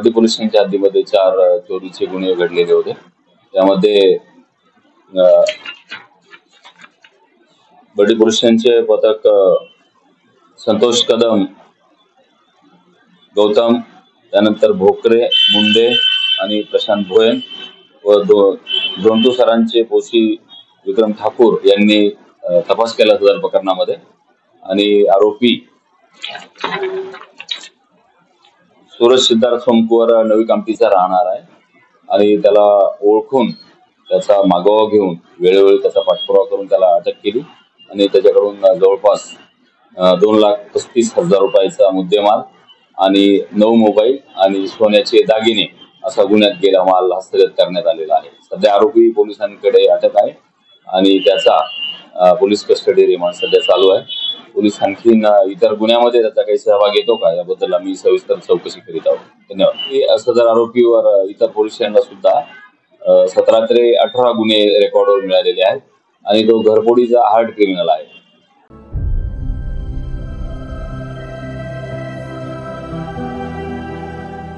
बडी police स्टेशनच्या हद्दीमध्ये 4 चोरीचे गुन्हे घडलेले होते। त्यामध्ये बडी पोलीस स्टेशनचे पथक संतोष कदम, गौतम, त्यानंतर भोकरे, मुंडे आणि प्रशांत भोयन व दोंटू सरांचे पोशी विक्रम ठाकूर यांनी तपास केला सदर प्रकरणामध्ये आणि आरोपी सूरज सिद्धार्थ सोमकुवर नवी कामठीचा राहणार आहे आणि त्याला ओळखून त्याचा मागोवा घेऊन वेळोवेळी त्याचा पाठपुरावा करून त्याला अटक केली आणि त्याच्याकडून जवळपास 2,35,000 रुपयाचा मुद्देमाल आणि 9 मोबाईल आणि सोन्याचे दागिने असा गुन्ह्यात गेला माल हस्तगत करण्यात आलेला आहे। सध्या आरोपी पोलिसांकडे अटक आहे आणि त्याचा पोलीस कस्टडी रिमांड सध्या चालू आहे। पोलीस आणखीन इतर गुन्ह्यामध्ये त्याचा काही सहभाग येतो का याबद्दल आम्ही सविस्तर चौकशी करीत आहोत। धन्यवाद। सदर आरोपीवर इतर पोलीस स्टेशनला सुद्धा 17 ते 18 गुन्हे रेकॉर्डवर मिळालेले आहेत आणि तो घरफोडीचा हार्ड क्रिमिनल आहे।